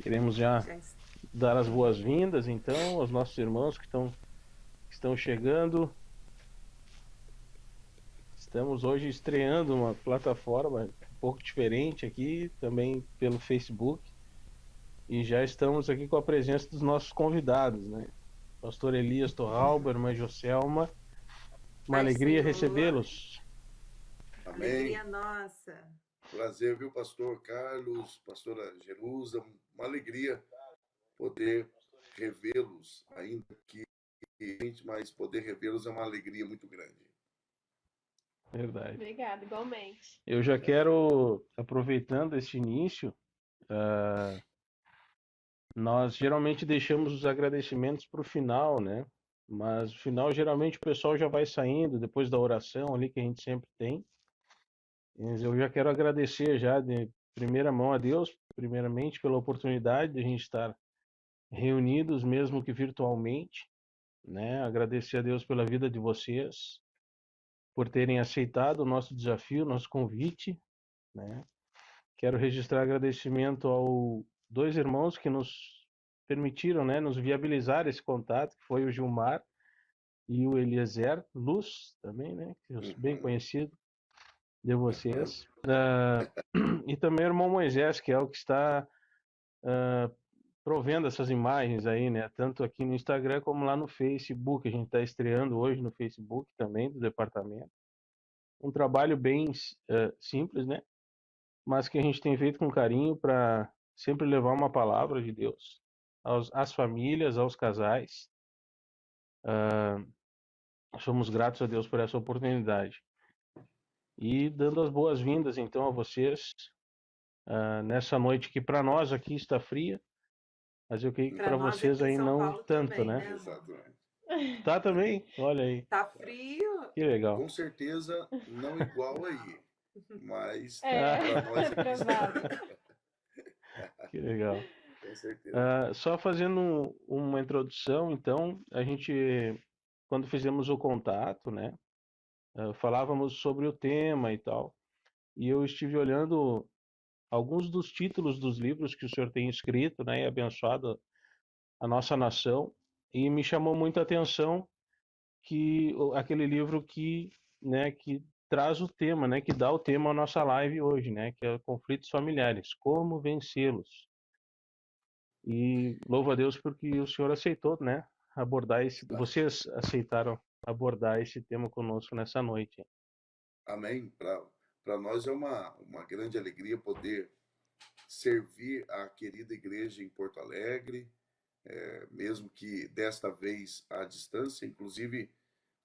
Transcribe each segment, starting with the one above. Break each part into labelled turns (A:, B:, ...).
A: Queremos já
B: Já es-
A: dar as boas-vindas, então, aos nossos irmãos que estão chegando. Estamos hoje estreando uma plataforma um pouco diferente aqui, também pelo Facebook, e já estamos aqui com a presença dos nossos convidados, né? Pastor Elias Torralba, irmã Joselma, uma
B: Paz do
A: alegria
B: Senhor,
A: recebê-los.
C: Amém.
B: alegria nossa.
C: Prazer, viu, pastor Carlos, pastora Jerusa. Uma alegria poder revê-los, ainda que mas poder revê-los é uma alegria muito grande.
A: Verdade.
D: Obrigada, igualmente.
A: Eu já quero, aproveitando este início, nós geralmente deixamos os agradecimentos para o final, né? Mas no final, geralmente, o pessoal já vai saindo depois da oração ali que a gente sempre tem. Mas eu já quero agradecer já de primeira mão a Deus, primeiramente, pela oportunidade de a gente estar reunidos, mesmo que virtualmente, né? Agradecer a Deus pela vida de vocês, por terem aceitado o nosso desafio, nosso convite, né? Quero registrar agradecimento aos dois irmãos que nos permitiram, né, nos viabilizar esse contato, que foi o Gilmar e o Eliezer Luz, também, né, que eu sou bem conhecido de vocês. E também o irmão Moisés, que é o que está provendo essas imagens aí, né, tanto aqui no Instagram como lá no Facebook. A gente está estreando hoje no Facebook também, do departamento. Um trabalho bem simples, né, mas que a gente tem feito com carinho para sempre levar uma palavra de Deus às famílias, aos casais. Somos gratos a Deus por essa oportunidade. E dando as boas-vindas, então, a vocês nessa noite que para nós aqui está fria, mas eu creio que
B: Para
A: para
B: nós
A: vocês
B: aqui em
A: aí
B: São
A: não
B: Paulo
A: tanto,
B: também,
A: né?
B: né, amor?
C: Exatamente.
A: Tá também? Olha aí,
B: Tá frio?
A: que legal.
C: Com certeza não igual aí, mas
D: É,
C: para nós aqui está.
D: provável.
A: Que legal.
C: Com certeza.
A: Só fazendo uma introdução, então, a gente, quando fizemos o contato, né, falávamos sobre o tema e tal, e eu estive olhando alguns dos títulos dos livros que o senhor tem escrito, né, e abençoado a nossa nação, e me chamou muita atenção que aquele livro que, né, que traz o tema, né, que dá o tema à nossa live hoje, né, que é conflitos familiares, como vencê-los. E louvo a Deus porque o senhor aceitou, né, vocês aceitaram abordar esse tema conosco nessa noite.
C: Amém. Para nós é uma grande alegria poder servir a querida igreja em Porto Alegre, mesmo que desta vez à distância. Inclusive,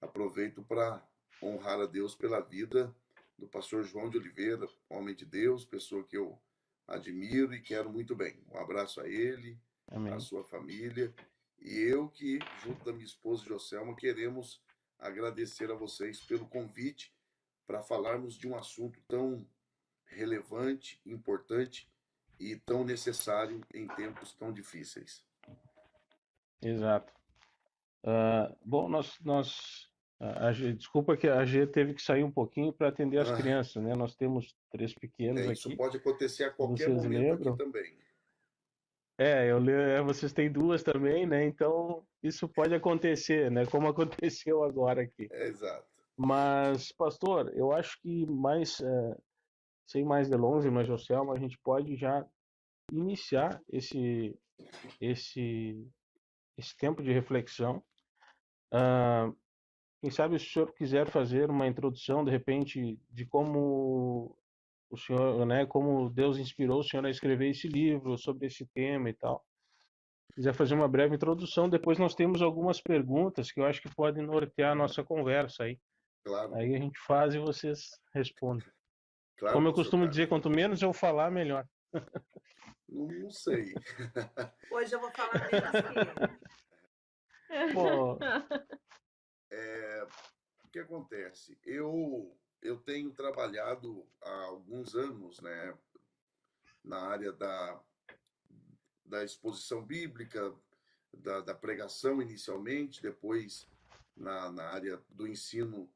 C: aproveito para honrar a Deus pela vida do pastor João de Oliveira, homem de Deus, pessoa que eu admiro e quero muito bem. Um abraço a ele, à
A: Amém.
C: sua família. E eu que, junto da minha esposa Joselma, queremos agradecer a vocês pelo convite para falarmos de um assunto tão relevante, importante e tão necessário em tempos tão difíceis.
A: Exato. Bom, desculpa que a G teve que sair um pouquinho para atender as
C: Ah,
A: crianças, né? Nós temos 3 pequenos
C: isso
A: aqui,
C: pode acontecer a qualquer
A: vocês
C: momento aqui
A: lembram?
C: também.
A: Vocês têm 2 também, né? Então isso pode acontecer, né? Como aconteceu agora aqui.
C: Exato.
A: Mas, pastor, eu acho que sem mais delongas, mas Joselma, a gente pode já iniciar esse, esse tempo de reflexão. Quem sabe se o senhor quiser fazer uma introdução, de repente, de como o senhor, né, como Deus inspirou o senhor a escrever esse livro sobre esse tema e tal. Quiser fazer uma breve introdução, depois nós temos algumas perguntas que eu acho que podem nortear a nossa conversa aí.
C: Claro,
A: Aí a gente faz e vocês respondem.
C: claro,
A: Como eu
C: pastor
A: costumo dizer,
C: Carlos.
A: quanto menos eu falar, melhor.
C: Não sei.
B: Hoje eu vou falar menos que ele.
A: Pô,
C: O que acontece? Eu tenho trabalhado há alguns anos, né, na área da exposição bíblica, da pregação inicialmente, depois na área do ensino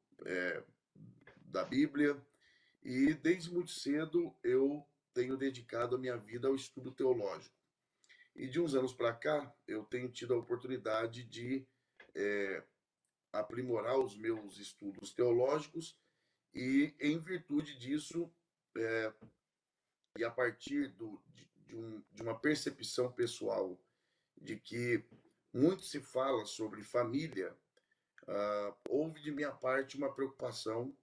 C: da Bíblia. E desde muito cedo eu tenho dedicado a minha vida ao estudo teológico. E de uns anos para cá, eu tenho tido a oportunidade de aprimorar os meus estudos teológicos e, em virtude disso, e a partir de uma percepção pessoal de que muito se fala sobre família, houve de minha parte uma preocupação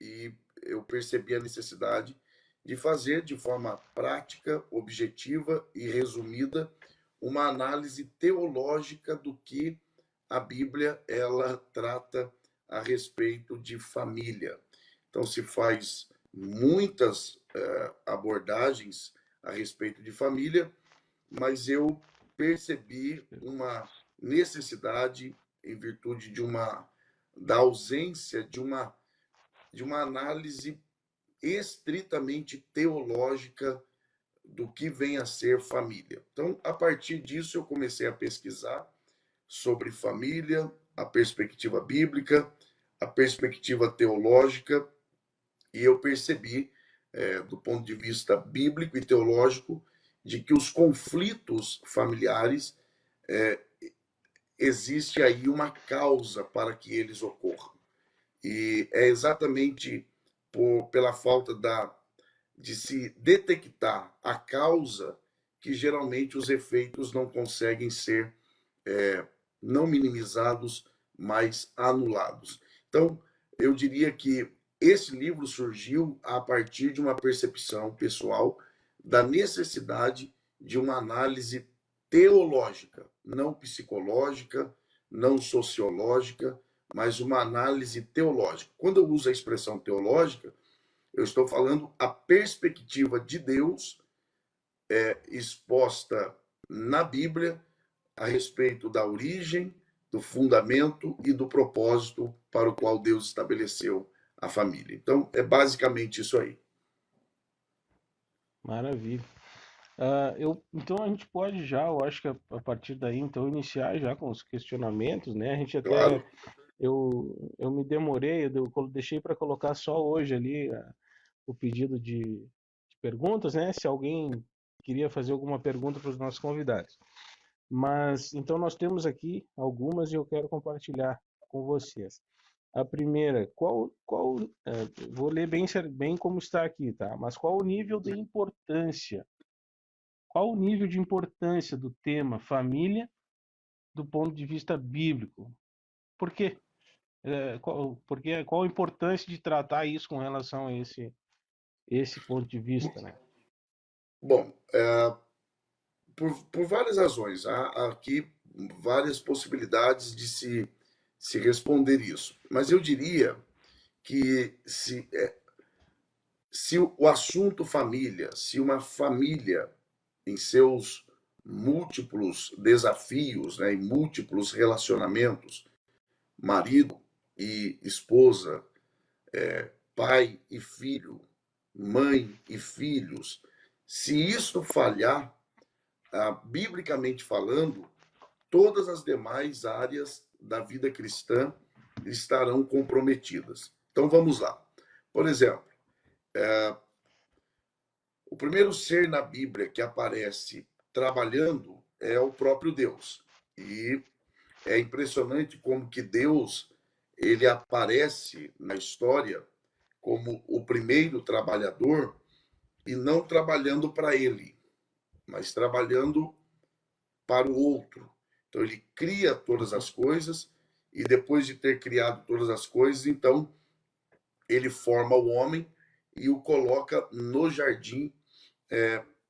C: e eu percebi a necessidade de fazer de forma prática, objetiva e resumida uma análise teológica do que a Bíblia ela trata a respeito de família. Então se faz muitas abordagens a respeito de família, mas eu percebi uma necessidade em virtude da ausência de uma análise estritamente teológica do que vem a ser família. Então, a partir disso, eu comecei a pesquisar sobre família, a perspectiva bíblica, a perspectiva teológica, e eu percebi, do ponto de vista bíblico e teológico, de que os conflitos familiares, existe aí uma causa para que eles ocorram. E é exatamente pela falta de se detectar a causa que geralmente os efeitos não conseguem ser não minimizados, mas anulados. Então, eu diria que esse livro surgiu a partir de uma percepção pessoal da necessidade de uma análise teológica, não psicológica, não sociológica, mas uma análise teológica. Quando eu uso a expressão teológica, eu estou falando a perspectiva de Deus exposta na Bíblia a respeito da origem, do fundamento e do propósito para o qual Deus estabeleceu a família. Então, é basicamente isso aí.
A: Maravilha. Então a gente pode já, eu acho que a partir daí, então, iniciar já com os questionamentos, né? A gente até,
C: Claro.
A: eu me demorei, eu deixei para colocar só hoje ali o pedido de perguntas, né? Se alguém queria fazer alguma pergunta para os nossos convidados. Mas, então nós temos aqui algumas e eu quero compartilhar com vocês. A primeira, vou ler bem como está aqui, tá? Mas qual o nível de importância? Qual o nível de importância do tema família do ponto de vista bíblico? Por quê? Qual a importância de tratar isso com relação a esse ponto de vista, né?
C: Bom, por várias razões. Há aqui várias possibilidades de se responder isso. Mas eu diria que se o assunto família, se uma família em seus múltiplos desafios, né, em múltiplos relacionamentos, marido e esposa, pai e filho, mãe e filhos, se isso falhar, biblicamente falando, todas as demais áreas da vida cristã estarão comprometidas. Então vamos lá. Por exemplo, o primeiro ser na Bíblia que aparece trabalhando é o próprio Deus. E é impressionante como que Deus ele aparece na história como o primeiro trabalhador e não trabalhando para ele, mas trabalhando para o outro. Então ele cria todas as coisas e depois de ter criado todas as coisas, então ele forma o homem e o coloca no jardim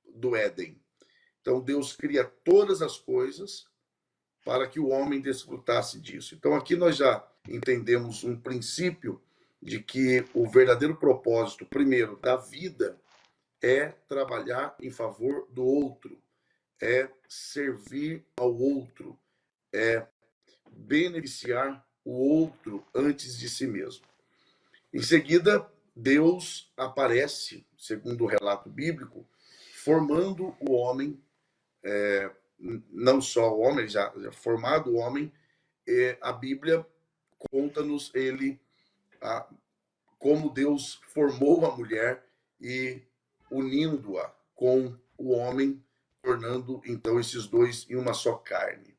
C: do Éden. Então Deus cria todas as coisas para que o homem desfrutasse disso. Então aqui nós já entendemos um princípio de que o verdadeiro propósito, primeiro, da vida é trabalhar em favor do outro, é servir ao outro, é beneficiar o outro antes de si mesmo. Em seguida, Deus aparece, segundo o relato bíblico, formando o homem, não só o homem, já formado o homem, a Bíblia conta-nos como Deus formou a mulher e unindo-a com o homem, tornando então esses dois em uma só carne.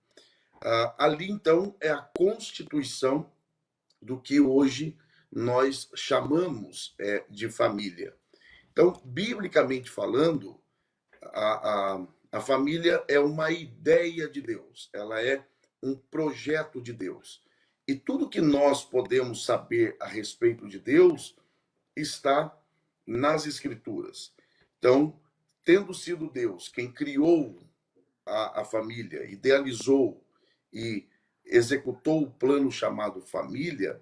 C: Ali então é a constituição do que hoje nós chamamos de família. Então, biblicamente falando, a família é uma ideia de Deus, ela é um projeto de Deus. E tudo que nós podemos saber a respeito de Deus está nas Escrituras. Então, tendo sido Deus quem criou a família, idealizou e executou o plano chamado família,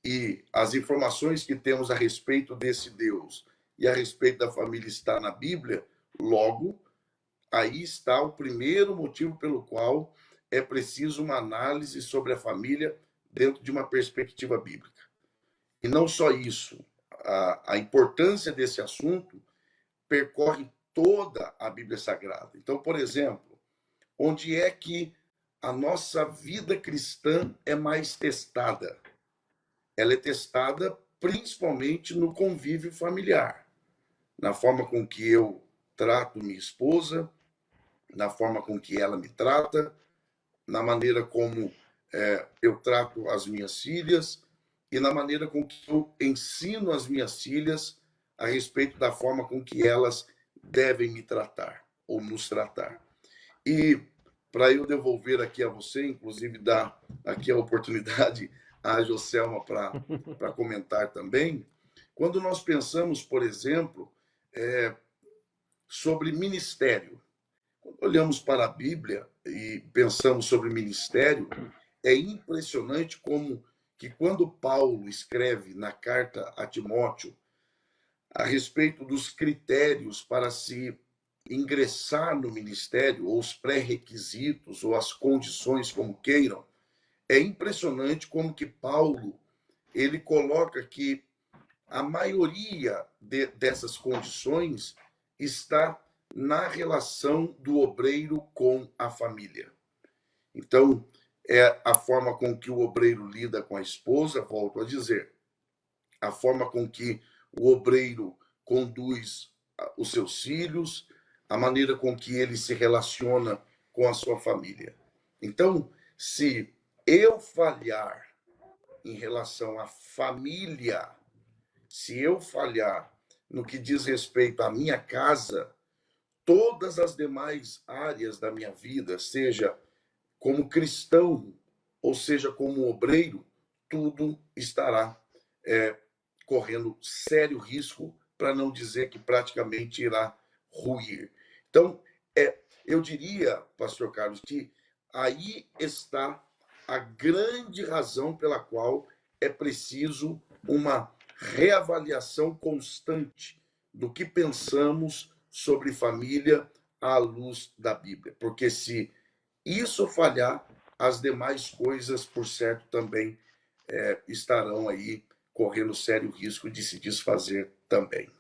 C: e as informações que temos a respeito desse Deus e a respeito da família está na Bíblia, logo, aí está o primeiro motivo pelo qual é preciso uma análise sobre a família dentro de uma perspectiva bíblica. E não só isso, a importância desse assunto percorre toda a Bíblia Sagrada. Então, por exemplo, onde é que a nossa vida cristã é mais testada? Ela é testada principalmente no convívio familiar, na forma com que eu trato minha esposa, na forma com que ela me trata, na maneira como eu trato as minhas filhas e na maneira com que eu ensino as minhas filhas a respeito da forma com que elas devem me tratar ou nos tratar. E para eu devolver aqui a você, inclusive dar aqui a oportunidade à Joselma para comentar também, quando nós pensamos, por exemplo, sobre ministério, quando olhamos para a Bíblia e pensamos sobre ministério, é impressionante como que quando Paulo escreve na carta a Timóteo a respeito dos critérios para se ingressar no ministério, ou os pré-requisitos, ou as condições, como queiram, é impressionante como que Paulo ele coloca que a maioria dessas condições está na relação do obreiro com a família. Então, é a forma com que o obreiro lida com a esposa, volto a dizer, a forma com que o obreiro conduz os seus filhos, a maneira com que ele se relaciona com a sua família. Então, se eu falhar em relação à família, se eu falhar no que diz respeito à minha casa, todas as demais áreas da minha vida, seja como cristão, ou seja como obreiro, tudo estará correndo sério risco, para não dizer que praticamente irá ruir. Então, eu diria, pastor Carlos, que aí está a grande razão pela qual é preciso uma reavaliação constante do que pensamos sobre família à luz da Bíblia. Porque se isso falhar, as demais coisas, por certo, também estarão aí correndo sério risco de se desfazer também.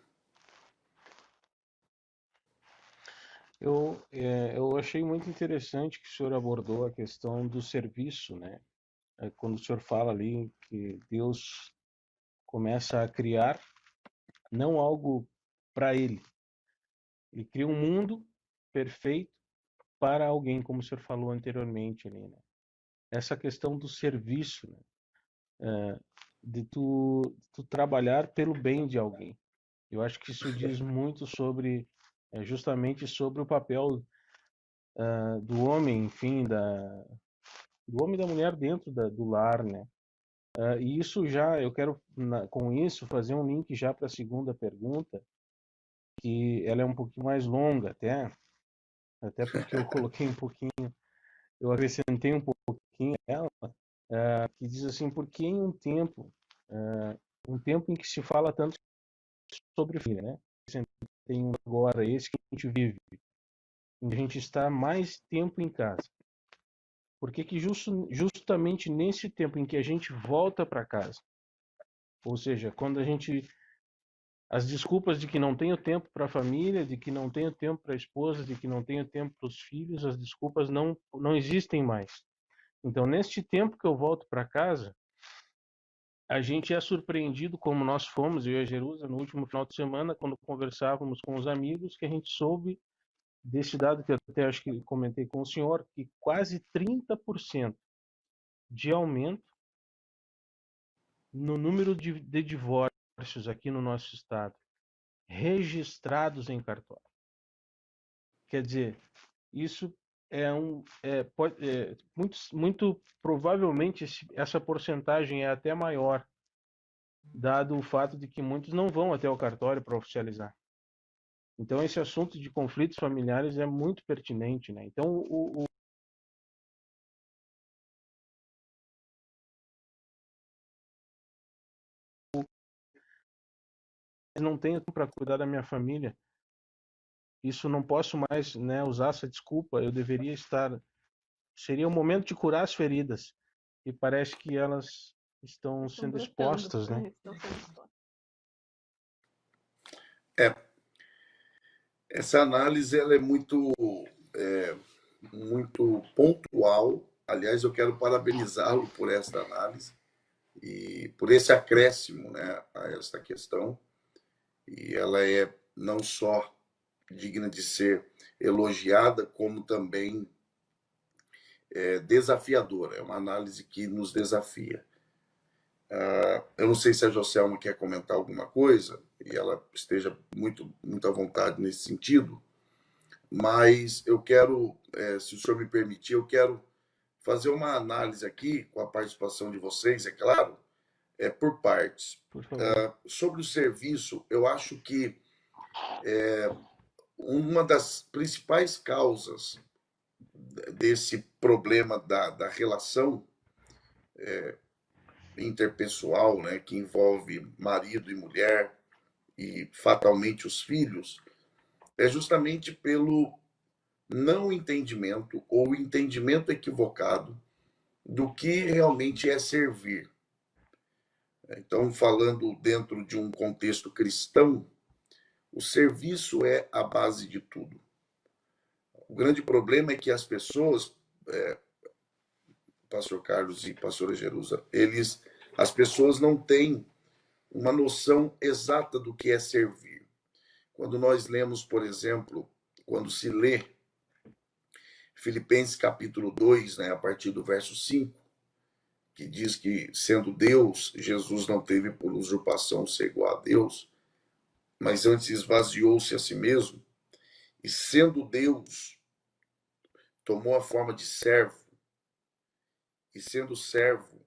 A: Eu achei muito interessante que o senhor abordou a questão do serviço, né? Quando o senhor fala ali que Deus começa a criar não algo para ele. Ele cria um mundo perfeito para alguém, como o senhor falou anteriormente ali, né? Essa questão do serviço, né? De tu trabalhar pelo bem de alguém. Eu acho que isso diz muito sobre, justamente sobre o papel do homem, enfim, do homem e da mulher dentro do lar, né? E isso já, eu quero com isso fazer um link já para a segunda pergunta, que ela é um pouquinho mais longa até porque eu coloquei um pouquinho, eu acrescentei um pouquinho ela, que diz assim, porque em um tempo em que se fala tanto sobre filho, né? Tem agora esse que a gente vive, em que a gente está mais tempo em casa. Por que justamente nesse tempo em que a gente volta para casa, ou seja, quando a gente as desculpas de que não tenho tempo para a família, de que não tenho tempo para a esposa, de que não tenho tempo para os filhos, as desculpas não existem mais. Então, neste tempo que eu volto para casa, a gente é surpreendido, como nós fomos, eu e a Jerusa, no último final de semana, quando conversávamos com os amigos, que a gente soube desse dado que eu até acho que comentei com o senhor, que quase 30% de aumento no número de divórcios aqui no nosso estado, registrados em cartório. Quer dizer, isso muito provavelmente essa porcentagem é até maior, dado o fato de que muitos não vão até o cartório para oficializar. Então, esse assunto de conflitos familiares é muito pertinente, né? Então, não tenho para cuidar da minha família, isso não posso mais, né, usar essa desculpa, eu deveria estar... Seria o momento de curar as feridas, e parece que elas estão sendo expostas, né?
C: Essa análise ela é muito pontual. Aliás, eu quero parabenizá-lo por esta análise e por esse acréscimo, né, a esta questão. E ela é não só digna de ser elogiada, como também desafiadora. É uma análise que nos desafia. Eu não sei se a Joselma quer comentar alguma coisa, e ela esteja muito à vontade nesse sentido, mas eu quero, se o senhor me permitir, eu quero fazer uma análise aqui, com a participação de vocês, é claro, por partes.
A: Por favor.
C: Sobre o serviço, eu acho que uma das principais causas desse problema da relação interpessoal, né, que envolve marido e mulher e fatalmente os filhos, é justamente pelo não entendimento ou entendimento equivocado do que realmente é servir. Então, falando dentro de um contexto cristão, o serviço é a base de tudo. O grande problema é que as pessoas, pastor Carlos e pastora Jerusa, as pessoas não têm uma noção exata do que é servir. Quando nós lemos, por exemplo, quando se lê Filipenses capítulo 2, né, a partir do verso 5, que diz que, sendo Deus, Jesus não teve por usurpação ser igual a Deus, mas antes esvaziou-se a si mesmo, e sendo Deus, tomou a forma de servo, e sendo servo,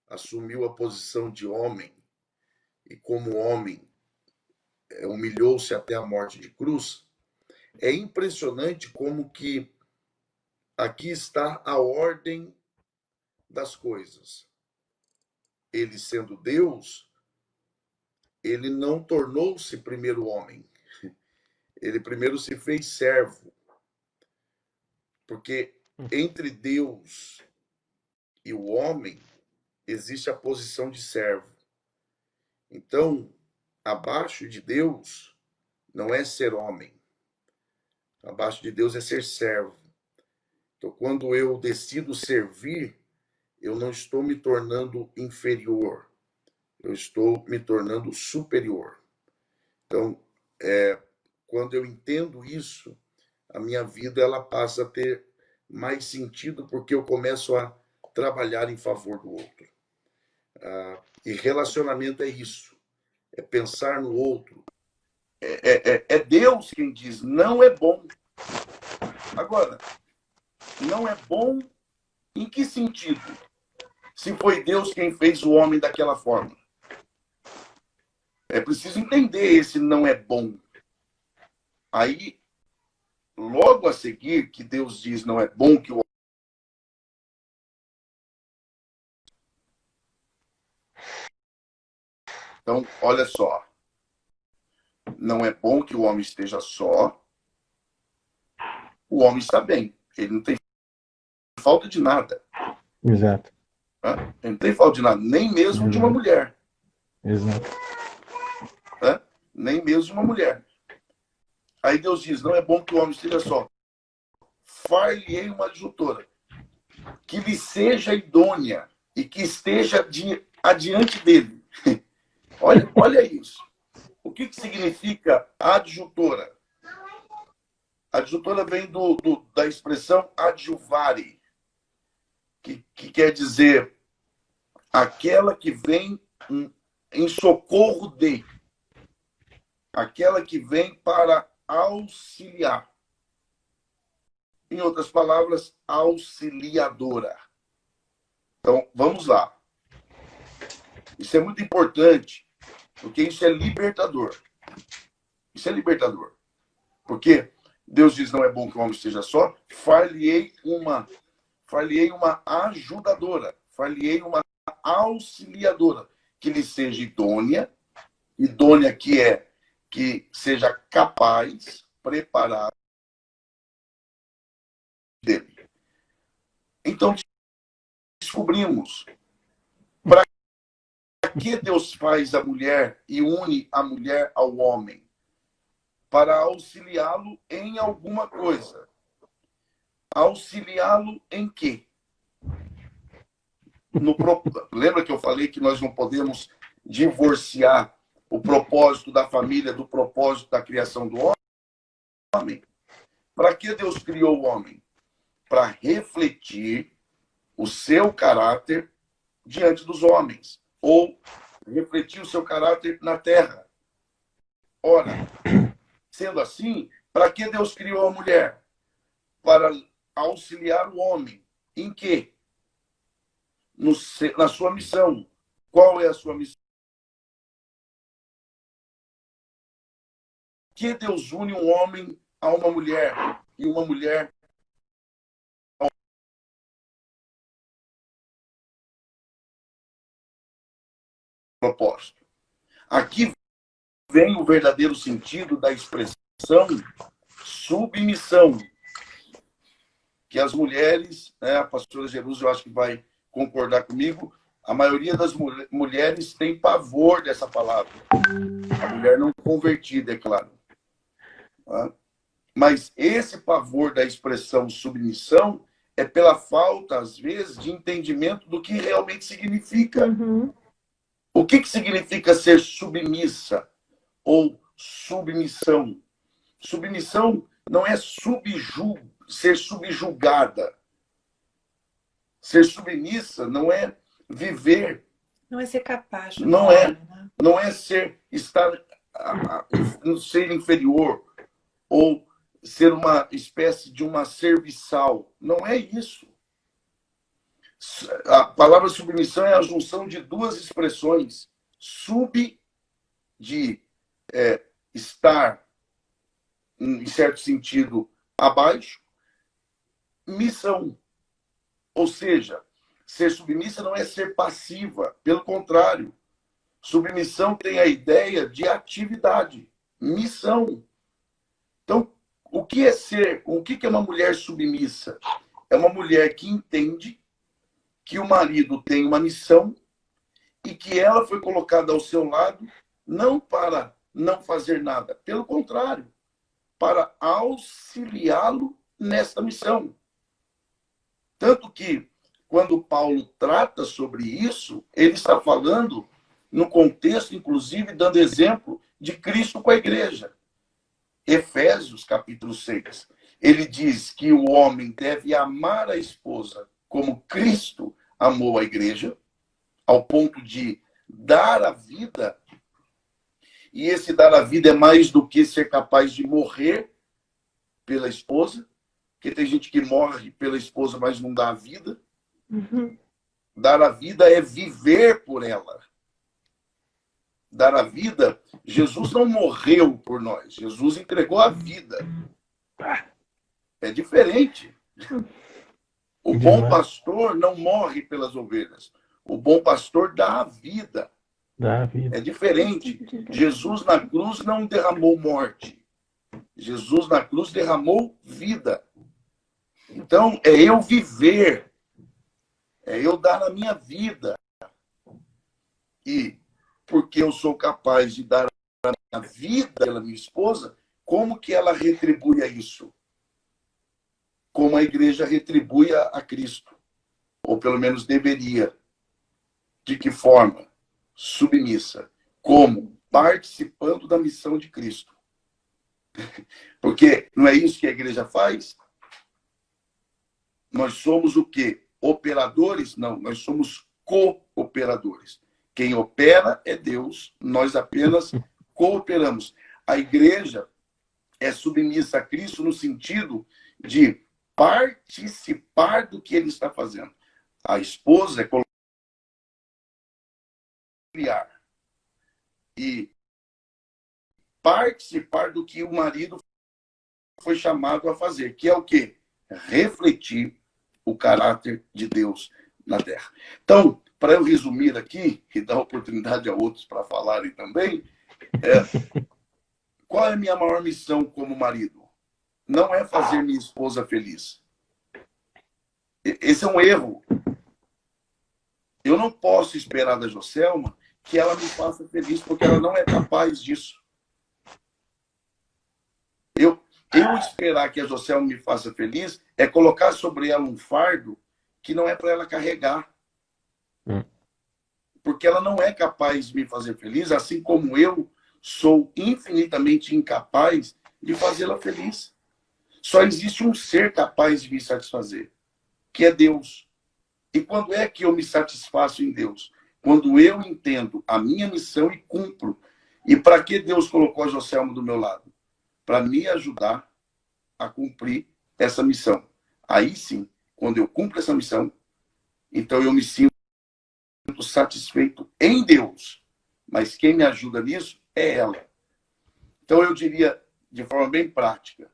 C: assumiu a posição de homem, e como homem, humilhou-se até a morte de cruz. É impressionante como que aqui está a ordem das coisas. Ele sendo Deus, ele não tornou-se primeiro homem. Ele primeiro se fez servo. Porque entre Deus e o homem existe a posição de servo. Então, abaixo de Deus não é ser homem. Abaixo de Deus é ser servo. Então, quando eu decido servir, eu não estou me tornando inferior. Eu estou me tornando superior. Então, quando eu entendo isso, a minha vida ela passa a ter mais sentido, porque eu começo a trabalhar em favor do outro. E relacionamento é isso, é pensar no outro. É Deus quem diz, não é bom. Agora, não é bom em que sentido? Se foi Deus quem fez o homem daquela forma. É preciso entender esse não é bom. Aí, logo a seguir, que Deus diz não é bom que o homem... Então, olha só. Não é bom que o homem esteja só. O homem está bem. Ele não tem falta de nada.
A: Exato.
C: Ele não tem falta de nada. Nem mesmo de uma mulher.
A: Exato.
C: Nem mesmo de uma mulher. Aí Deus diz, não é bom que o homem esteja só. Far-lhe-ei uma adjutora, que lhe seja idônea e que esteja adiante dele. Olha isso. O que significa adjutora? Adjutora vem da expressão adjuvare, que quer dizer aquela que vem em socorro de, aquela que vem para auxiliar. Em outras palavras, auxiliadora. Então, vamos lá. Isso é muito importante, porque isso é libertador. Isso é libertador. Porque Deus diz, não é bom que o homem esteja só, far-lhe-ei uma ajudadora, far-lhe-ei uma auxiliadora, que lhe seja idônea que seja capaz, preparada dele. Então, descobrimos para que Deus faz a mulher e une a mulher ao homem? Para auxiliá-lo em alguma coisa. Auxiliá-lo em quê? Lembra que eu falei que nós não podemos divorciar o propósito da família do propósito da criação do homem? Para que Deus criou o homem? Para refletir o seu caráter diante dos homens, ou refletir o seu caráter na terra. Ora, sendo assim, para que Deus criou a mulher? Para auxiliar o homem. Em quê? Na sua missão. Qual é a sua missão? Por que Deus une um homem a uma mulher e uma mulher a um propósito? Aqui vem o verdadeiro sentido da expressão submissão, que as mulheres, né, a pastora Jerusa, eu acho que vai concordar comigo, a maioria das mulheres tem pavor dessa palavra. A mulher não convertida, é claro. Mas esse pavor da expressão submissão é pela falta, às vezes, de entendimento do que realmente significa.
B: Uhum.
C: O que significa ser submissa ou submissão? Submissão não é ser subjugada. Ser submissa não é viver.
B: Não é ser capaz.
C: Não é. Né? Não é ser inferior ou ser uma espécie de uma serviçal. Não é isso. A palavra submissão é a junção de duas expressões. Sub, de estar, em certo sentido, abaixo. Missão. Ou seja, ser submissa não é ser passiva. Pelo contrário, submissão tem a ideia de atividade. Missão. Então, o que é uma mulher submissa? É uma mulher que entende que o marido tem uma missão e que ela foi colocada ao seu lado não para não fazer nada, pelo contrário, para auxiliá-lo nesta missão. Tanto que, quando Paulo trata sobre isso, ele está falando no contexto, inclusive, dando exemplo de Cristo com a igreja. Efésios, capítulo 6. Ele diz que o homem deve amar a esposa como Cristo amou a igreja, ao ponto de dar a vida. E esse dar a vida é mais do que ser capaz de morrer pela esposa, porque tem gente que morre pela esposa, mas não dá a vida.
B: Uhum.
C: Dar a vida é viver por ela. Dar a vida, Jesus não morreu por nós, Jesus entregou a vida. É diferente. O bom pastor não morre pelas ovelhas. O bom pastor dá a vida.
A: Dá a vida.
C: É diferente. Jesus na cruz não derramou morte. Jesus na cruz derramou vida. Então, é eu viver. É eu dar a minha vida. E porque eu sou capaz de dar a minha vida pela minha esposa, como que ela retribui a isso? Como a igreja retribui a Cristo. Ou pelo menos deveria. De que forma? Submissa. Como? Participando da missão de Cristo. Porque não é isso que a igreja faz? Nós somos o quê? Operadores? Não, nós somos cooperadores. Quem opera é Deus, nós apenas cooperamos. A igreja é submissa a Cristo no sentido de participar do que ele está fazendo. A esposa é criar e participar do que o marido foi chamado a fazer, que é o quê? Refletir o caráter de Deus na terra. Então, para eu resumir aqui e dar oportunidade a outros para falarem também, qual é a minha maior missão como marido? Não é fazer minha esposa feliz. Esse é um erro. Eu não posso esperar da Joselma que ela me faça feliz, porque ela não é capaz disso. Eu esperar que a Joselma me faça feliz é colocar sobre ela um fardo que não é para ela carregar. Porque ela não é capaz de me fazer feliz, assim como eu sou infinitamente incapaz de fazê-la feliz. Só existe um ser capaz de me satisfazer, que é Deus. E quando é que eu me satisfaço em Deus? Quando eu entendo a minha missão e cumpro. E para que Deus colocou a Joselma do meu lado? Para me ajudar a cumprir essa missão. Aí sim, quando eu cumpro essa missão, então eu me sinto satisfeito em Deus. Mas quem me ajuda nisso é ela. Então eu diria, de forma bem prática,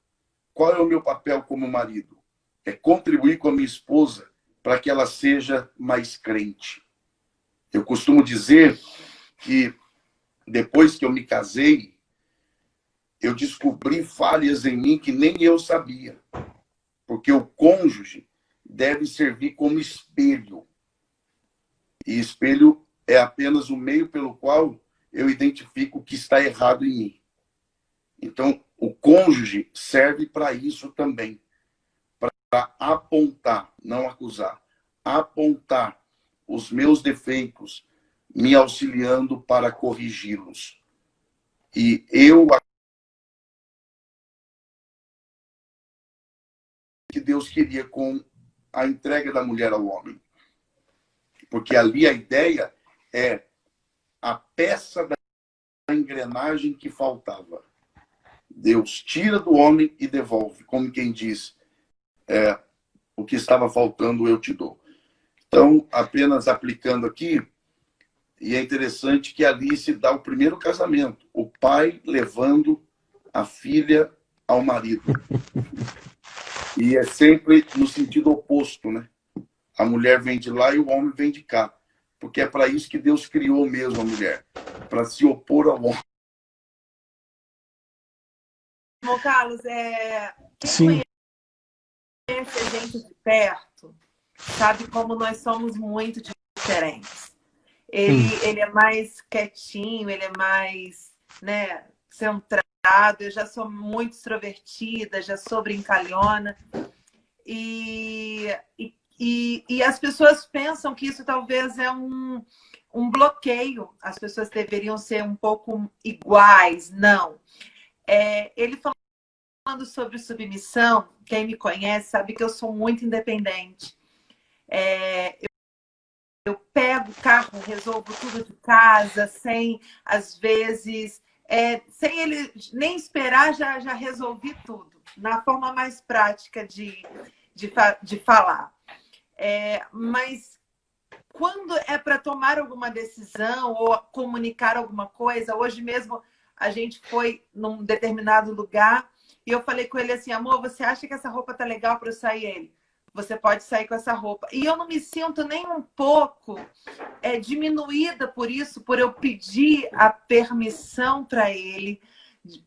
C: qual é o meu papel como marido? É contribuir com a minha esposa para que ela seja mais crente. Eu costumo dizer que depois que eu me casei, eu descobri falhas em mim que nem eu sabia. Porque o cônjuge deve servir como espelho. E espelho é apenas o meio pelo qual eu identifico o que está errado em mim. Então, o cônjuge serve para isso também. Para apontar, não acusar. Apontar os meus defeitos, me auxiliando para corrigi-los. E eu que Deus queria com a entrega da mulher ao homem. Porque ali a ideia é a peça da engrenagem que faltava. Deus tira do homem e devolve, como quem diz, o que estava faltando eu te dou. Então, apenas aplicando aqui, e é interessante que ali se dá o primeiro casamento, o pai levando a filha ao marido. E é sempre no sentido oposto, né? A mulher vem de lá e o homem vem de cá. Porque é para isso que Deus criou mesmo a mulher, para se opor ao homem.
B: Bom, Carlos, quem conhece a gente de perto sabe como nós somos muito diferentes. Ele é mais quietinho, ele é mais, né, centrado. Eu já sou muito extrovertida, já sou brincalhona. E as pessoas pensam que isso talvez é um bloqueio. As pessoas deveriam ser um pouco iguais. Não. Ele falando sobre submissão, quem me conhece sabe que eu sou muito independente. Eu pego o carro, resolvo tudo de casa, sem, às vezes, sem ele nem esperar, já resolvi tudo, na forma mais prática de falar. Mas quando é para tomar alguma decisão ou comunicar alguma coisa, hoje mesmo a gente foi num determinado lugar e eu falei com ele assim, amor, você acha que essa roupa tá legal para eu sair? Ele, você pode sair com essa roupa. E eu não me sinto nem um pouco diminuída por isso, por eu pedir a permissão para ele,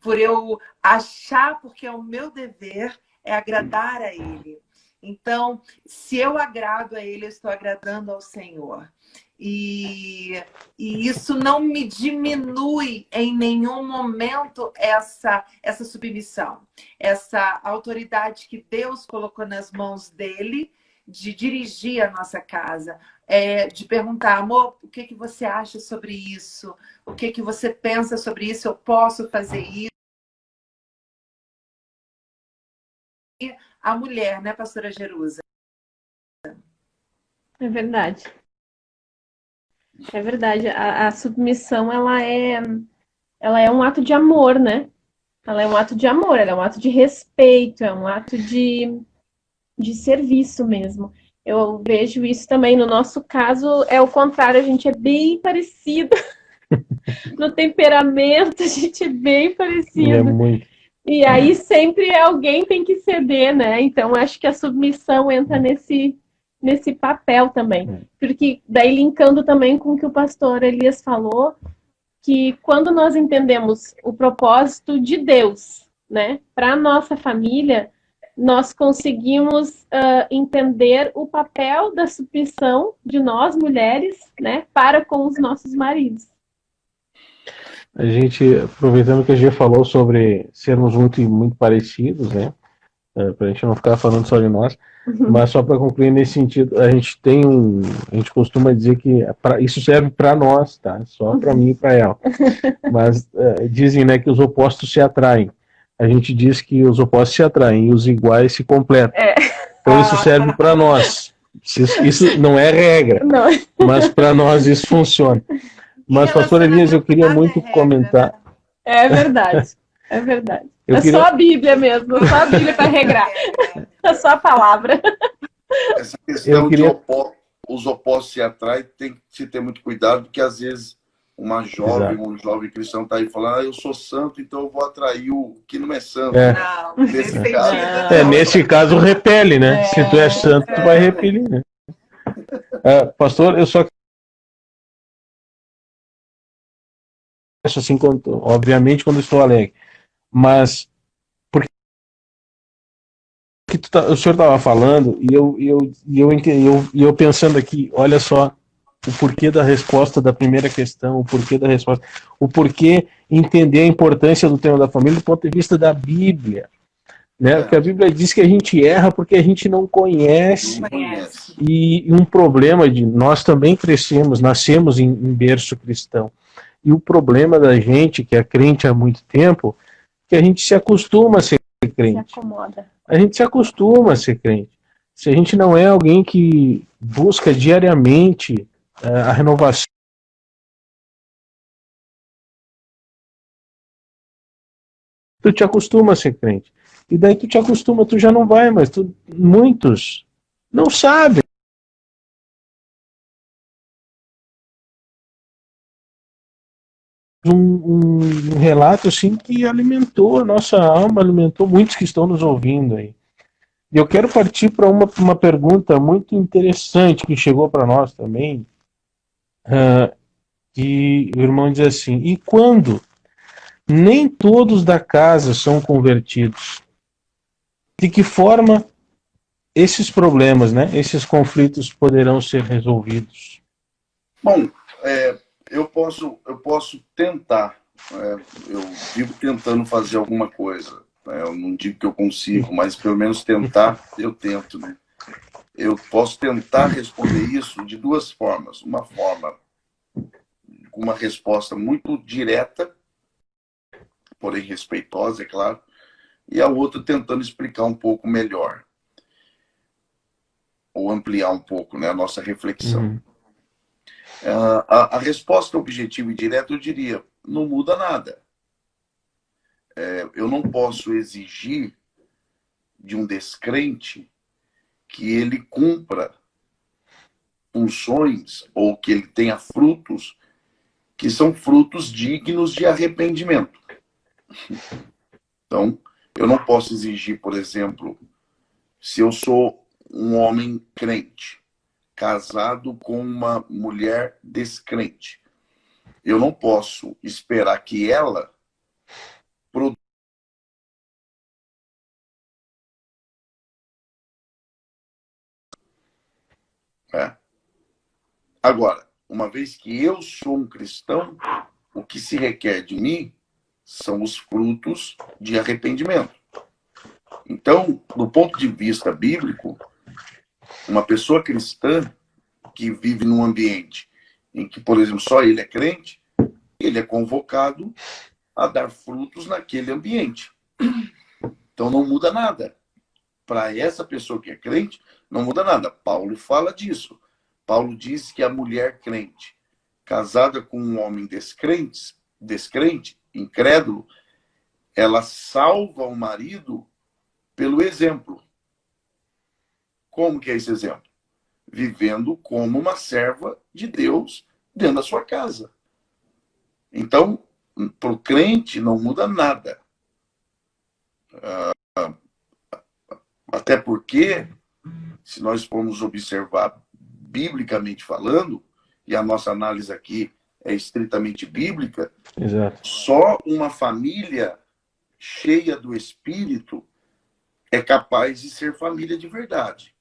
B: por eu achar, porque é o meu dever, é agradar a ele. Então, se eu agrado a ele, eu estou agradando ao Senhor. E isso não me diminui em nenhum momento essa submissão, essa autoridade que Deus colocou nas mãos dele de dirigir a nossa casa, de perguntar, amor, o que você acha sobre isso? O que você pensa sobre isso? Eu posso fazer isso? a mulher, né, pastora Jerusa?
D: É verdade. É verdade. A submissão, ela é um ato de amor, né? Ela é um ato de amor, ela é um ato de respeito, é um ato de serviço mesmo. Eu vejo isso também. No nosso caso, é o contrário, a gente é bem parecido. No temperamento, a gente é bem
A: É
D: parecido.
A: muito.
D: E aí sempre alguém tem que ceder, né? Então acho que a submissão entra nesse papel também. Porque daí linkando também com o que o pastor Elias falou, que quando nós entendemos o propósito de Deus, né, para a nossa família, nós conseguimos entender o papel da submissão de nós, mulheres, né, para com os nossos maridos.
A: A gente, aproveitando que a gente falou sobre sermos muito parecidos, né? Para a gente não ficar falando só de nós, mas só para concluir nesse sentido, a gente costuma dizer que isso serve para nós, tá? Só para mim e para ela. Mas dizem, né, que os opostos se atraem. A gente diz que os opostos se atraem e os iguais se completam. Então isso serve para nós. Isso não é regra,
D: Não.
A: mas para nós isso funciona. Mas, pastor Elias, eu queria muito comentar.
D: É verdade, é verdade.
A: Só
D: a Bíblia mesmo, só a Bíblia para regrar. É só a palavra.
C: Essa questão de os opostos se atraem, tem que se ter muito cuidado, porque às vezes uma jovem, um jovem cristão está aí falando, eu sou santo, então eu vou atrair o que não é santo.
B: Não,
A: nesse caso repele, né? Se tu é santo, tu vai repelir, né? Pastor, eu só assim, obviamente, quando estou alegre, mas porque o senhor estava falando e eu pensando aqui, olha só o porquê da resposta da primeira questão, o porquê entender a importância do tema da família do ponto de vista da Bíblia, né? Porque a Bíblia diz que a gente erra porque a gente não conhece. E um problema de nós também nascemos em berço cristão. E o problema da gente, que é crente há muito tempo, que a gente se acostuma a ser crente.
D: Se acomoda.
A: A gente se acostuma a ser crente. Se a gente não é alguém que busca diariamente a renovação, tu te acostuma a ser crente. E daí tu te acostuma, tu já não vai, mas muitos não sabem. Um relato assim que alimentou a nossa alma, alimentou muitos que estão nos ouvindo aí. E eu quero partir para uma pergunta muito interessante que chegou para nós também, que o irmão diz assim, e quando nem todos da casa são convertidos, de que forma esses problemas, né, esses conflitos poderão ser resolvidos?
C: Bom, eu posso tentar. Eu vivo tentando fazer alguma coisa. Eu não digo que eu consigo, mas pelo menos tentar, eu tento, né? Eu posso tentar responder isso de duas formas. Uma forma com uma resposta muito direta, porém respeitosa, é claro, e a outra tentando explicar um pouco melhor, ou ampliar um pouco, né, a nossa reflexão. A resposta objetiva e direta, eu diria, não muda nada. Eu não posso exigir de um descrente que ele cumpra funções ou que ele tenha frutos que são frutos dignos de arrependimento. Então, eu não posso exigir, por exemplo, se eu sou um homem crente, casado com uma mulher descrente, eu não posso esperar que ela produza. Agora, uma vez que eu sou um cristão, o que se requer de mim são os frutos de arrependimento. Então, do ponto de vista bíblico, uma pessoa cristã que vive num ambiente em que, por exemplo, só ele é crente, ele é convocado a dar frutos naquele ambiente. Então não muda nada. para essa pessoa que é crente, não muda nada. Paulo fala disso. Paulo diz que a mulher crente, casada com um homem descrente, incrédulo, ela salva o marido pelo exemplo. Como que é esse exemplo? Vivendo como uma serva de Deus dentro da sua casa. Então, para o crente não muda nada. Até porque, se nós formos observar biblicamente falando, e a nossa análise aqui é estritamente bíblica,
A: Exato.
C: só uma família cheia do Espírito é capaz de ser família de verdade.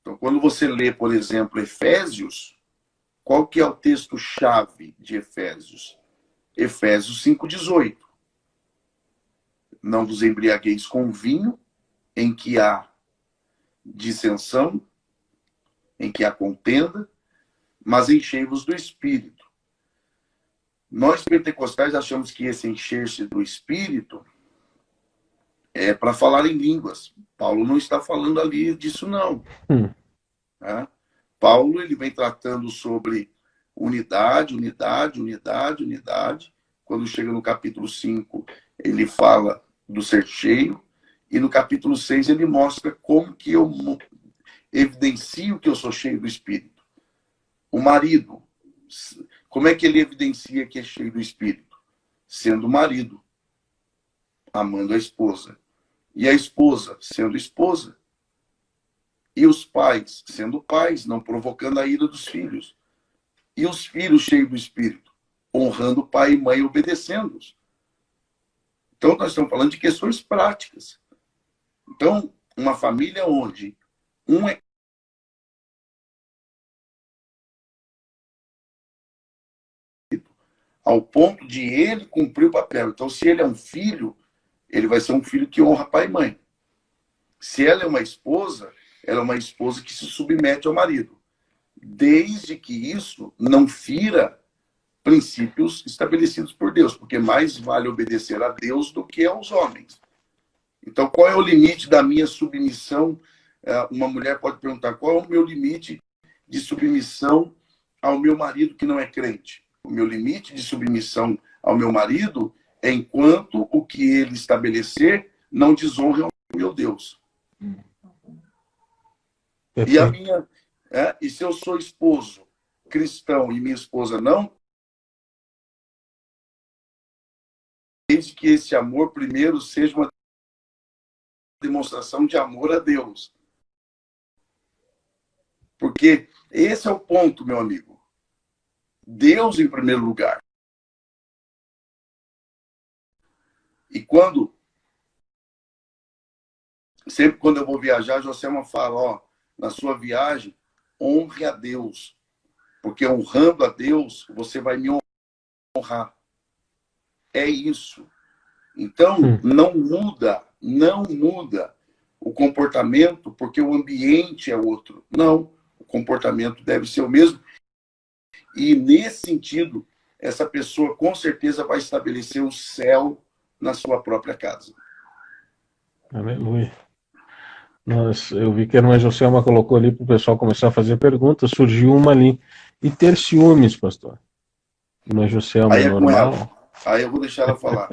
C: Então, quando você lê, por exemplo, Efésios, qual que é o texto-chave de Efésios? Efésios 5,18. Não vos embriagueis com vinho, em que há dissensão, em que há contenda, mas enchei-vos do Espírito. Nós, pentecostais, achamos que esse encher-se do Espírito é para falar em línguas. Paulo não está falando ali disso, não. Né? Paulo ele vem tratando sobre unidade. Quando chega no capítulo 5, ele fala do ser cheio. E no capítulo 6, ele mostra como que eu evidencio que eu sou cheio do Espírito. O marido, como é que ele evidencia que é cheio do Espírito? Sendo marido, amando a esposa. E a esposa, sendo esposa. E os pais, sendo pais, não provocando a ira dos filhos. E os filhos cheios do Espírito, honrando pai e mãe, obedecendo-os. Então, nós estamos falando de questões práticas. Então, uma família onde um é ao ponto de ele cumprir o papel. Então, se ele é um filho, ele vai ser um filho que honra pai e mãe. Se ela é uma esposa, ela é uma esposa que se submete ao marido. Desde que isso não fira princípios estabelecidos por Deus, porque mais vale obedecer a Deus do que aos homens. Então, qual é o limite da minha submissão? Uma mulher pode perguntar, qual é o meu limite de submissão ao meu marido que não é crente? O meu limite de submissão ao meu marido é enquanto o que ele estabelecer não desonra o meu Deus. E a minha, e se eu sou esposo cristão e minha esposa não, desde que esse amor primeiro seja uma demonstração de amor a Deus. Porque esse é o ponto, meu amigo. Deus em primeiro lugar. E sempre quando eu vou viajar, Joselma fala, ó, na sua viagem, honre a Deus. Porque honrando a Deus, você vai me honrar. É isso. Então, não muda o comportamento porque o ambiente é outro. Não, o comportamento deve ser o mesmo. E, nesse sentido, essa pessoa com certeza vai estabelecer o céu na sua própria casa.
A: Aleluia. Eu vi que a irmã Joselma colocou ali para o pessoal começar a fazer perguntas, surgiu uma ali. E ter ciúmes, pastor? Irmã Joselma,
C: aí é
A: normal?
C: com ela. Aí eu vou deixar ela falar.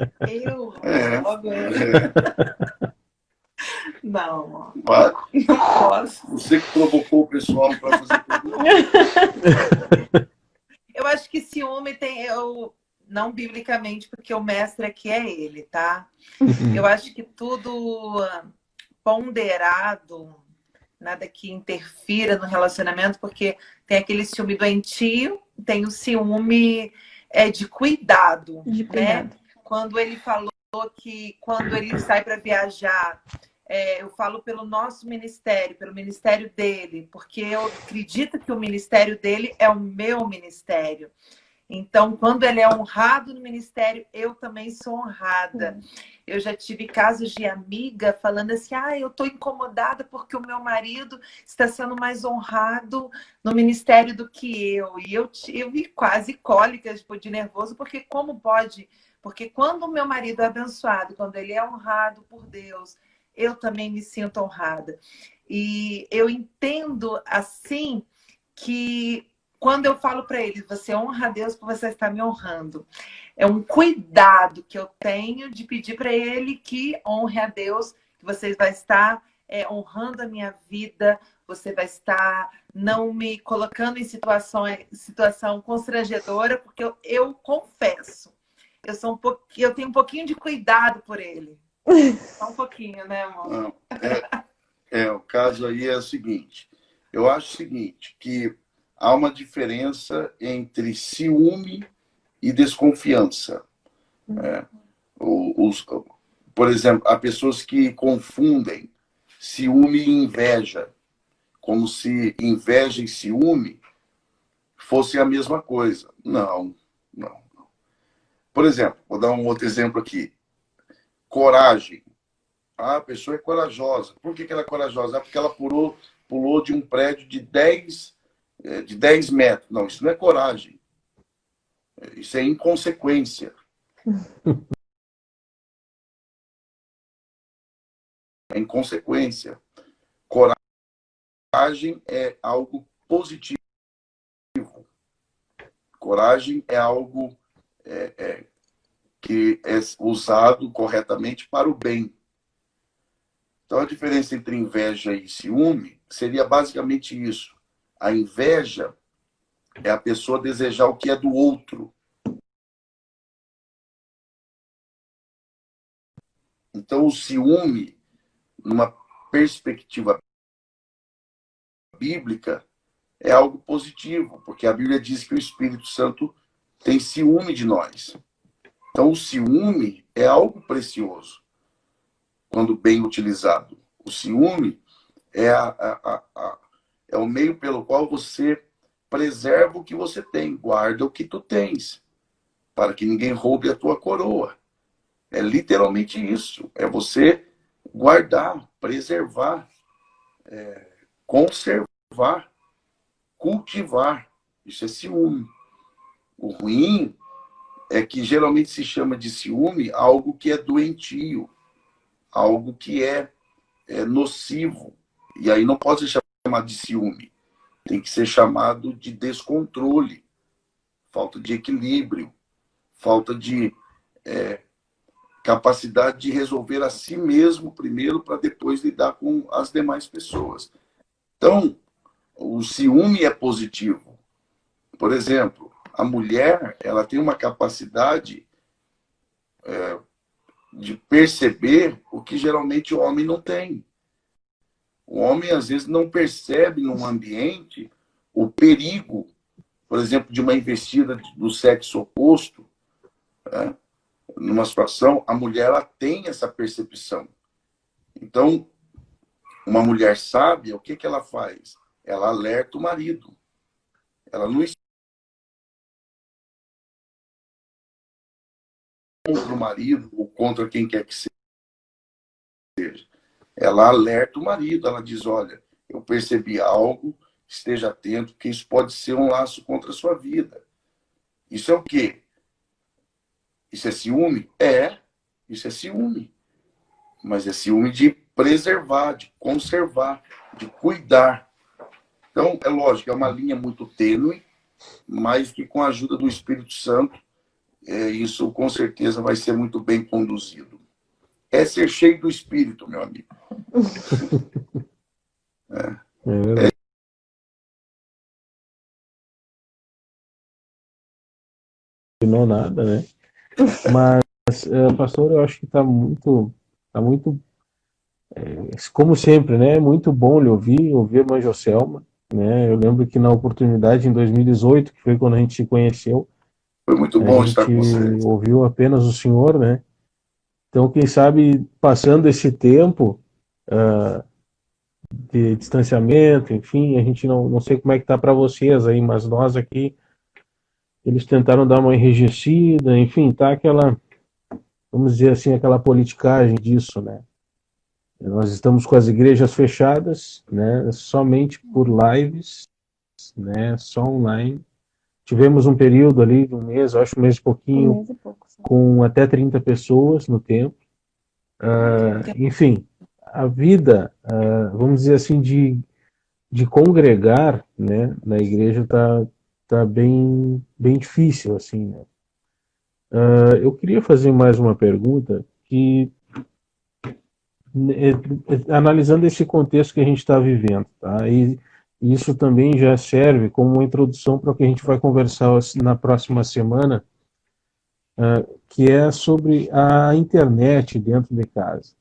B: Logo eu. Não, não posso.
C: Você que provocou o pessoal para fazer perguntas.
B: Eu acho que ciúme tem... não biblicamente, porque o mestre aqui é ele, tá? Eu acho que tudo ponderado, nada que interfira no relacionamento, porque tem aquele ciúme doentio, tem o ciúme de cuidado.
D: De cuidado.
B: Né? Quando ele falou que quando ele sai para viajar, eu falo pelo nosso ministério, pelo ministério dele, porque eu acredito que o ministério dele é o meu ministério. Então, quando ele é honrado no ministério, eu também sou honrada. Eu já tive casos de amiga falando assim, eu estou incomodada porque o meu marido está sendo mais honrado no ministério do que eu. E eu vi quase cólicas de nervoso, porque como pode? Porque quando o meu marido é abençoado, quando ele é honrado por Deus, eu também me sinto honrada. E eu entendo, assim, que quando eu falo para ele, você honra a Deus porque você está me honrando. É um cuidado que eu tenho de pedir para ele que honre a Deus, que você vai estar honrando a minha vida, você vai estar não me colocando em situação constrangedora, porque eu confesso, eu tenho um pouquinho de cuidado por ele. Só um pouquinho, né, amor?
C: Não, o caso aí é o seguinte. Eu acho o seguinte, que há uma diferença entre ciúme e desconfiança. Por exemplo, há pessoas que confundem ciúme e inveja, como se inveja e ciúme fossem a mesma coisa. Não. Por exemplo, vou dar um outro exemplo aqui. Coragem. A pessoa é corajosa. Por que ela é corajosa? Porque ela pulou de um prédio de 10 metros. Não, isso não é coragem. Isso é inconsequência. É inconsequência. Coragem é algo positivo. Coragem é algo que é usado corretamente para o bem. Então, a diferença entre inveja e ciúme seria basicamente isso. A inveja é a pessoa desejar o que é do outro. Então, o ciúme, numa perspectiva bíblica, é algo positivo, porque a Bíblia diz que o Espírito Santo tem ciúme de nós. Então, o ciúme é algo precioso, quando bem utilizado. O ciúme é o meio pelo qual você preserva o que você tem, guarda o que tu tens, para que ninguém roube a tua coroa. É literalmente isso. É você guardar, preservar, conservar, cultivar. Isso é ciúme. O ruim é que geralmente se chama de ciúme algo que é doentio, algo que é nocivo. E aí não pode ser chamado de ciúme. Tem que ser chamado de descontrole, falta de equilíbrio, falta de capacidade de resolver a si mesmo primeiro para depois lidar com as demais pessoas. Então, o ciúme é positivo. Por exemplo, a mulher, ela tem uma capacidade de perceber o que geralmente o homem não tem. O homem, às vezes, não percebe num ambiente o perigo, por exemplo, de uma investida do sexo oposto, né? Numa situação, a mulher ela tem essa percepção. Então, uma mulher sábia, o que ela faz? Ela alerta o marido. Ela não contra o marido ou contra quem quer que seja. Ela alerta o marido, ela diz, olha, eu percebi algo, esteja atento, que isso pode ser um laço contra a sua vida. Isso é o quê? Isso é ciúme? Isso é ciúme. Mas é ciúme de preservar, de conservar, de cuidar. Então, é lógico, é uma linha muito tênue, mas que com a ajuda do Espírito Santo, isso com certeza vai ser muito bem conduzido. É ser cheio do Espírito, meu amigo.
A: Não nada, né? Mas, pastor, eu acho que está muito, como sempre, né? Muito bom lhe ouvir a irmã Joselma, né? Eu lembro que na oportunidade em 2018, que foi quando a gente se conheceu,
C: foi muito bom estar com você.
A: A gente ouviu apenas o senhor, né? Então, quem sabe, passando esse tempo de distanciamento, enfim, a gente não sei como é que tá para vocês aí, mas nós aqui, eles tentaram dar uma enrijecida, enfim, tá aquela, vamos dizer assim, aquela politicagem disso, né? Nós estamos com as igrejas fechadas, né? Somente por lives, né? Só online. Tivemos um período ali de um mês, eu acho um mês e pouquinho,
D: Um mês e pouco, sim.
A: com até 30 pessoas no templo. Enfim, a vida, vamos dizer assim, de congregar, né, na igreja tá bem difícil, assim, né? Eu queria fazer mais uma pergunta que, analisando esse contexto que a gente está vivendo, tá? E isso também já serve como uma introdução para o que a gente vai conversar na próxima semana, que é sobre a internet dentro de casa.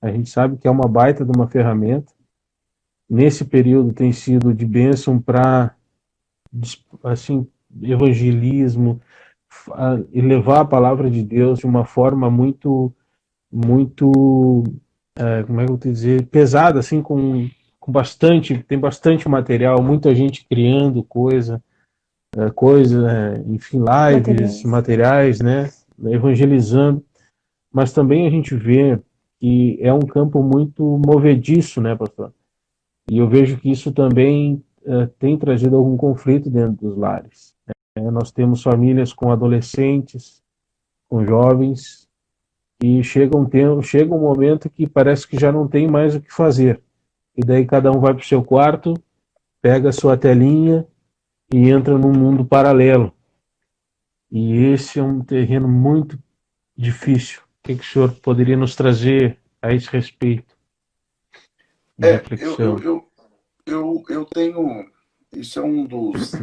A: A gente sabe que é uma baita de uma ferramenta. Nesse período tem sido de bênção para, assim, evangelismo, e levar a palavra de Deus de uma forma muito, como é que eu vou te dizer, pesada, assim, tem bastante material, muita gente criando enfim, lives, materiais, né, evangelizando, mas também a gente vê que é um campo muito movediço, né, pastor? E eu vejo que isso também tem trazido algum conflito dentro dos lares. Nós temos famílias com adolescentes, com jovens, e chega um momento que parece que já não tem mais o que fazer. E daí cada um vai para o seu quarto, pega a sua telinha e entra num mundo paralelo. E esse é um terreno muito difícil. O que o senhor poderia nos trazer a esse respeito de
C: É, eu, eu,
A: reflexão?
C: eu, eu tenho. Isso é um dos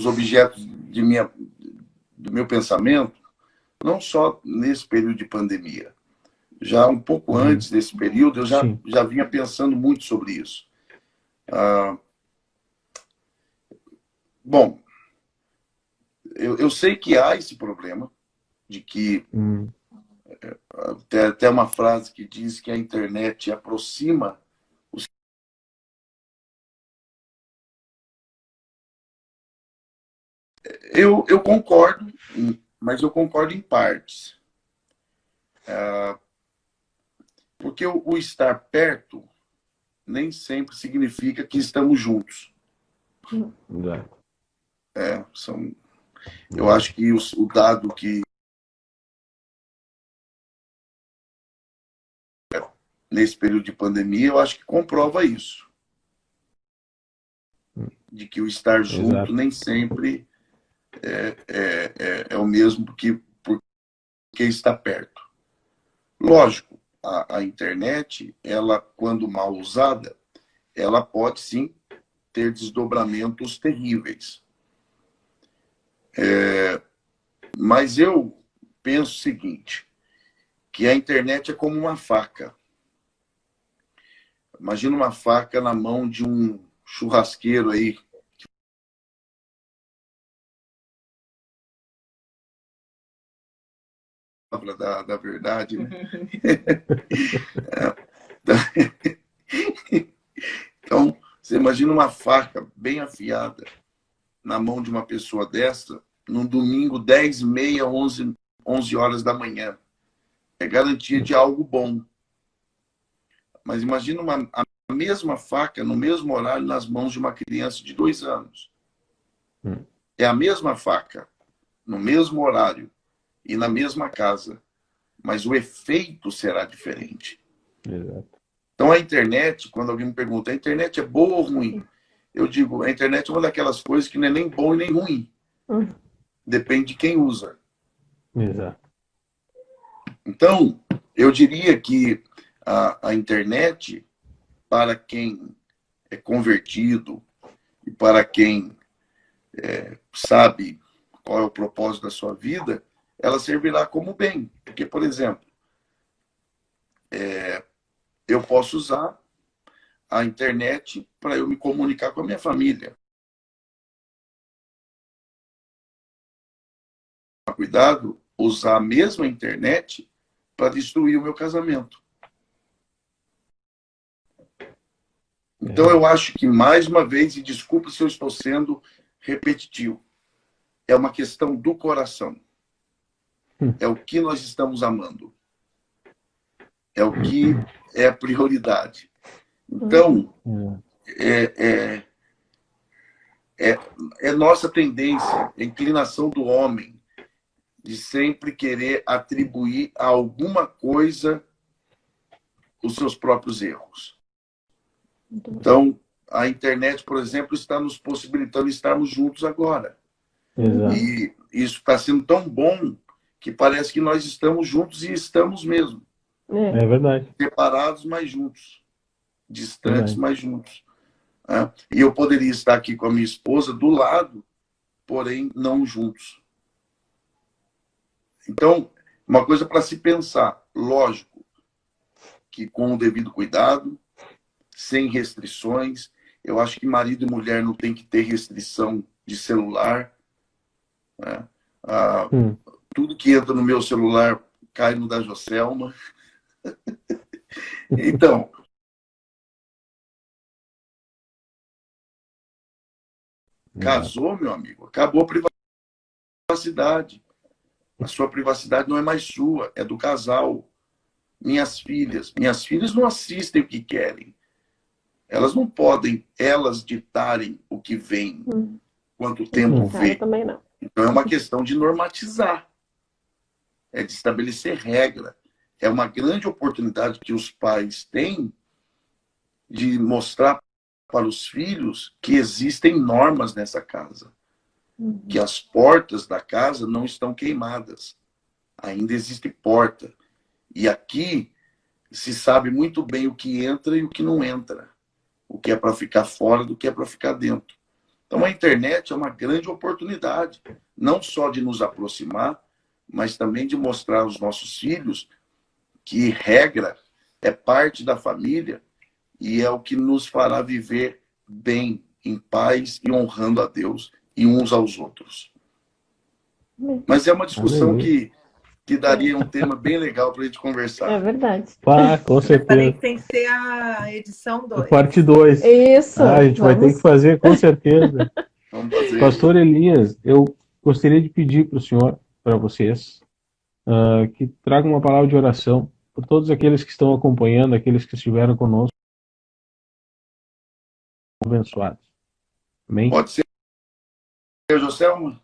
C: objetos do meu pensamento, não só nesse período de pandemia. Já um pouco antes desse período, eu
A: Sim.
C: já vinha pensando muito sobre isso. Bom, eu sei que há esse problema, de que tem até uma frase que diz que a internet aproxima os... Eu concordo, mas eu concordo em partes. Porque o estar perto nem sempre significa que estamos juntos. Eu acho que o dado que nesse período de pandemia, eu acho que comprova isso. De que o estar junto
A: Exato.
C: nem sempre é o mesmo porque está perto. Lógico, a internet, ela, quando mal usada, ela pode sim ter desdobramentos terríveis. Mas eu penso o seguinte, que a internet é como uma faca. Imagina uma faca na mão de um churrasqueiro aí. Da verdade, né? Então, você imagina uma faca bem afiada na mão de uma pessoa dessa, num domingo, 10h30, 11 horas da manhã. É garantia de algo bom. Mas imagina a mesma faca, no mesmo horário, nas mãos de uma criança de 2 anos. É a mesma faca, no mesmo horário e na mesma casa. Mas o efeito será diferente.
A: Exato.
C: Então, a internet, quando alguém me pergunta, a internet é boa ou ruim? Eu digo, a internet é uma daquelas coisas que não é nem bom e nem ruim. Depende de quem usa.
A: Exato.
C: Então, eu diria que a internet, para quem é convertido e para quem sabe qual é o propósito da sua vida, ela servirá como bem. Porque, por exemplo, eu posso usar a internet para eu me comunicar com a minha família. Cuidado, usar a mesma internet para destruir o meu casamento. Então, eu acho que, mais uma vez, e desculpe se eu estou sendo repetitivo, é uma questão do coração. É o que nós estamos amando. É o que é a prioridade. Então, é nossa tendência, a inclinação do homem de sempre querer atribuir a alguma coisa os seus próprios erros. Então, a internet, por exemplo, está nos possibilitando estarmos juntos agora.
A: Exato.
C: E isso está sendo tão bom que parece que nós estamos juntos e estamos mesmo.
A: É verdade.
C: Separados, mas juntos. Distantes,
A: Verdade.
C: mas juntos. E eu poderia estar aqui com a minha esposa do lado, porém não juntos. Então, uma coisa para se pensar. Lógico que com o devido cuidado, sem restrições. Eu acho que marido e mulher não tem que ter restrição de celular. Né? Tudo que entra no meu celular cai no da Joselma. Então, casou, meu amigo, acabou a privacidade. A sua privacidade não é mais sua, é do casal. Minhas filhas não assistem o que querem. Elas não podem, elas ditarem o que vem, quanto tempo vê.
D: Também não.
C: Então é uma questão de normatizar, é de estabelecer regra. É uma grande oportunidade que os pais têm de mostrar para os filhos que existem normas nessa casa, que as portas da casa não estão queimadas, ainda existe porta. E aqui se sabe muito bem o que entra e o que não entra, o que é para ficar fora do que é para ficar dentro. Então a internet é uma grande oportunidade, não só de nos aproximar, mas também de mostrar aos nossos filhos que regra é parte da família e é o que nos fará viver bem, em paz e honrando a Deus e uns aos outros. Mas é uma discussão que daria um tema bem legal para a gente conversar.
D: É verdade.
A: Com certeza.
B: Tem que ser a edição 2.
A: Parte 2.
D: Isso.
A: A gente vai ter que fazer, com certeza.
C: Vamos fazer.
A: Pastor Elias, eu gostaria de pedir para o senhor, para vocês, que traga uma palavra de oração por todos aqueles que estão acompanhando, aqueles que estiveram conosco, abençoados. Amém?
C: Pode ser, Joselma?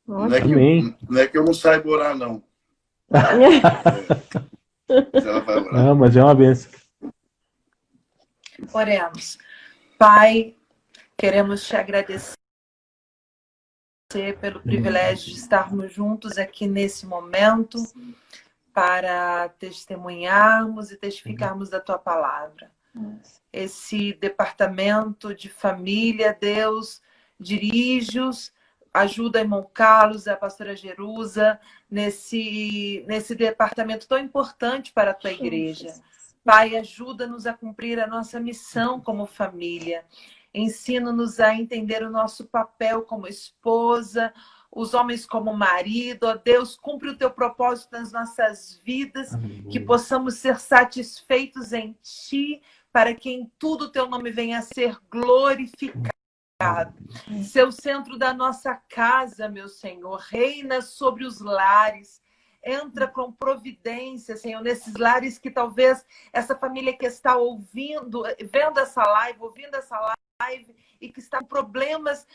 C: Não é que eu não saiba orar, não. Ela vai orar.
A: Não, mas é uma bênção.
B: Oremos. Pai, queremos te agradecer pelo privilégio de estarmos juntos aqui nesse momento para testemunharmos e testificarmos da tua palavra. Esse departamento de família, Deus, dirige-os, ajuda a irmão Carlos, a pastora Jerusa, nesse departamento tão importante para a tua igreja. Pai, ajuda-nos a cumprir a nossa missão como família. Ensina-nos a entender o nosso papel como esposa, os homens como marido. Ó Deus, cumpre o teu propósito nas nossas vidas, que possamos ser satisfeitos em ti, para que em tudo o teu nome venha a ser glorificado. Ser o centro da nossa casa, meu Senhor. Reina sobre os lares. Entra com providência, Senhor, nesses lares que talvez essa família que está ouvindo essa live e que está com problemas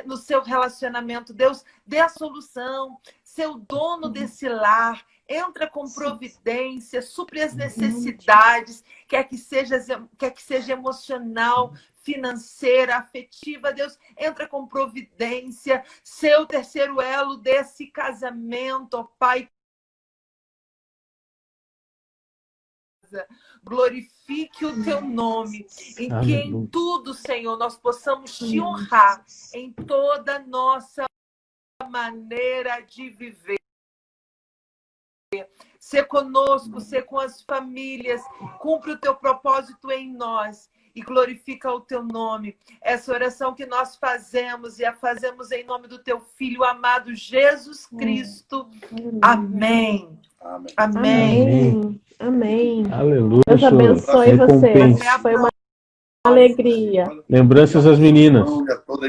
B: no seu relacionamento. Deus, dê a solução. Ser o dono desse lar. Entra com providência, supre as necessidades, quer que seja emocional, financeira, afetiva. Deus, entra com providência, seu terceiro elo desse casamento, ó Pai. Glorifique o teu nome, em que em tudo, Senhor, nós possamos te honrar em toda a nossa maneira de viver. Ser conosco, ser com as famílias, cumpre o teu propósito em nós e glorifica o teu nome. Essa oração que nós fazemos e a fazemos em nome do teu Filho amado Jesus Cristo. Amém.
C: Amém.
D: Amém. Amém.
A: Aleluia.
D: Deus abençoe você.
A: Recompense.
D: Foi uma alegria.
A: Lembranças às meninas.
C: Toda